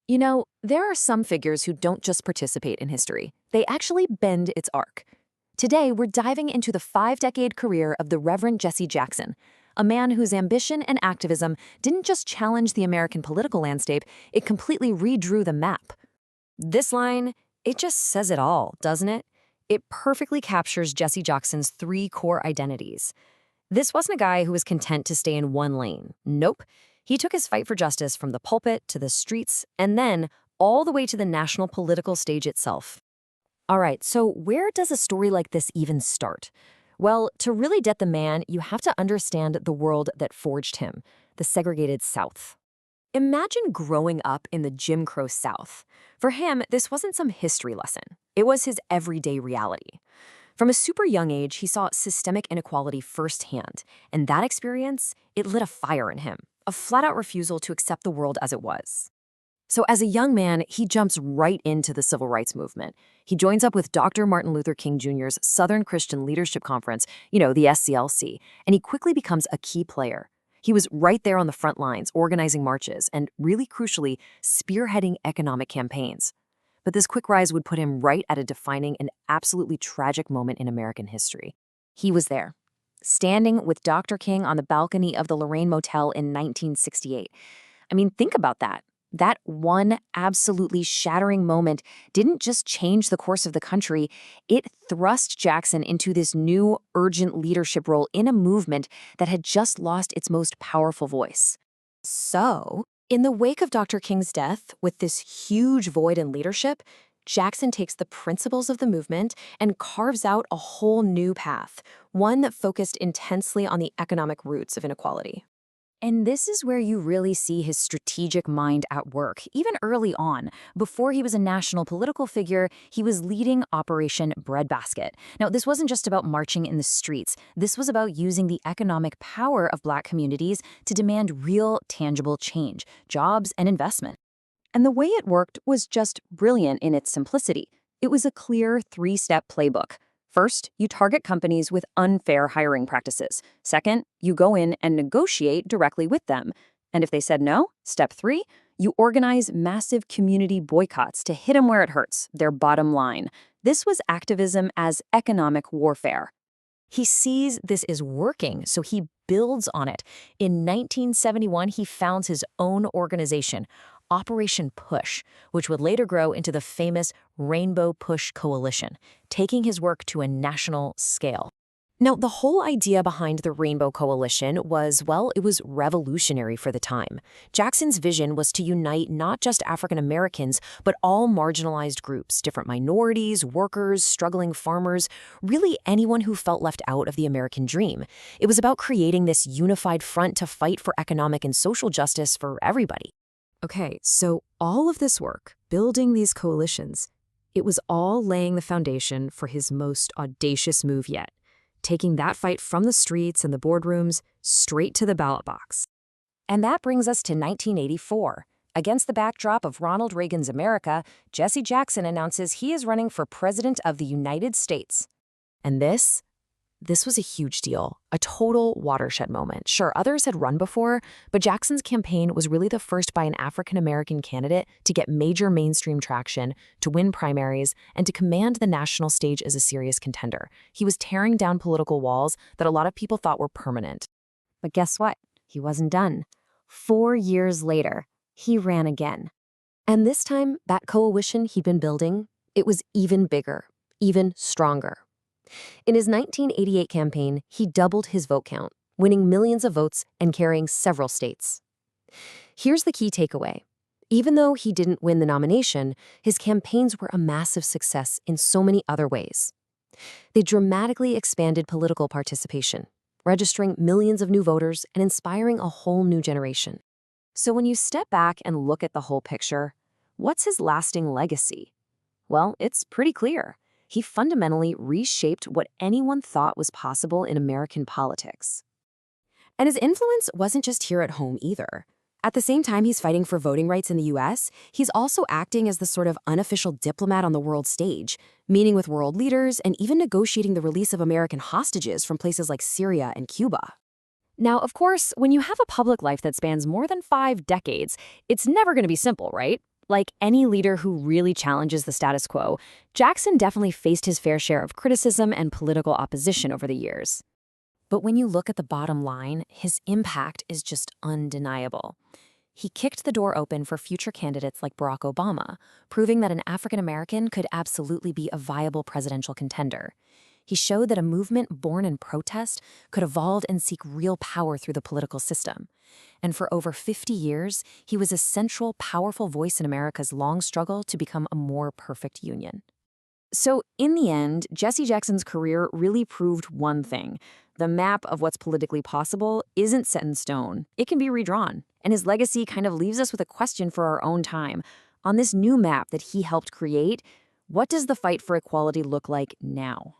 You know, there are some figures who don't just participate in history, they actually bend its arc. Today, we're diving into the 5-decade career of the Reverend Jesse Jackson, a man whose ambition and activism didn't just challenge the American political landscape, it completely redrew the map. This line, it just says it all, doesn't it? It perfectly captures Jesse Jackson's three core identities. This wasn't a guy who was content to stay in one lane. Nope. He took his fight for justice from the pulpit to the streets and then all the way to the national political stage itself. All right, so where does a story like this even start? Well, to really get the man, you have to understand the world that forged him, the segregated South. Imagine growing up in the Jim Crow South. For him, this wasn't some history lesson. It was his everyday reality. From a super young age, he saw systemic inequality firsthand, and that experience, it lit a fire in him, a flat-out refusal to accept the world as it was. So as a young man, he jumps right into the civil rights movement. He joins up with Dr. Martin Luther King Jr.'s Southern Christian Leadership Conference, the SCLC, and he quickly becomes a key player. He was right there on the front lines, organizing marches, and really crucially, spearheading economic campaigns. But this quick rise would put him right at a defining and absolutely tragic moment in American history. He was there, standing with Dr. King on the balcony of the Lorraine Motel in 1968. I mean, think about that. That one absolutely shattering moment didn't just change the course of the country, it thrust Jackson into this new, urgent leadership role in a movement that had just lost its most powerful voice. So, in the wake of Dr. King's death, with this huge void in leadership, Jackson takes the principles of the movement and carves out a whole new path, one that focused intensely on the economic roots of inequality. And this is where you really see his strategic mind at work, even early on. Before he was a national political figure, he was leading Operation Breadbasket. Now, this wasn't just about marching in the streets. This was about using the economic power of Black communities to demand real, tangible change, jobs, and investment. And the way it worked was just brilliant in its simplicity. It was a clear 3-step playbook. First, you target companies with unfair hiring practices. Second, you go in and negotiate directly with them. And if they said no, step 3, you organize massive community boycotts to hit them where it hurts, their bottom line. This was activism as economic warfare. He sees this is working, so he builds on it. In 1971, he founds his own organization, Operation Push, which would later grow into the famous Rainbow Push Coalition, taking his work to a national scale. Now, the whole idea behind the Rainbow Coalition was, well, it was revolutionary for the time. Jackson's vision was to unite not just African Americans, but all marginalized groups, different minorities, workers, struggling farmers, really anyone who felt left out of the American dream. It was about creating this unified front to fight for economic and social justice for everybody. Okay, so all of this work, building these coalitions, it was all laying the foundation for his most audacious move yet, taking that fight from the streets and the boardrooms straight to the ballot box. And that brings us to 1984. Against the backdrop of Ronald Reagan's America, Jesse Jackson announces he is running for President of the United States. And this was a huge deal, a total watershed moment. Sure, others had run before, but Jackson's campaign was really the first by an African-American candidate to get major mainstream traction, to win primaries, and to command the national stage as a serious contender. He was tearing down political walls that a lot of people thought were permanent. But guess what? He wasn't done. 4 years later, he ran again. And this time, that coalition he'd been building, it was even bigger, even stronger. In his 1988 campaign, he doubled his vote count, winning millions of votes and carrying several states. Here's the key takeaway. Even though he didn't win the nomination, his campaigns were a massive success in so many other ways. They dramatically expanded political participation, registering millions of new voters and inspiring a whole new generation. So when you step back and look at the whole picture, what's his lasting legacy? Well, it's pretty clear. He fundamentally reshaped what anyone thought was possible in American politics. And his influence wasn't just here at home either. At the same time he's fighting for voting rights in the US, he's also acting as the sort of unofficial diplomat on the world stage, meeting with world leaders and even negotiating the release of American hostages from places like Syria and Cuba. Now, of course, when you have a public life that spans more than 5 decades, it's never going to be simple, right? Like any leader who really challenges the status quo, Jackson definitely faced his fair share of criticism and political opposition over the years. But when you look at the bottom line, his impact is just undeniable. He kicked the door open for future candidates like Barack Obama, proving that an African American could absolutely be a viable presidential contender. He showed that a movement born in protest could evolve and seek real power through the political system. And for over 50 years, he was a central, powerful voice in America's long struggle to become a more perfect union. So, in the end, Jesse Jackson's career really proved one thing. The map of what's politically possible isn't set in stone. It can be redrawn. And his legacy kind of leaves us with a question for our own time. On this new map that he helped create, what does the fight for equality look like now?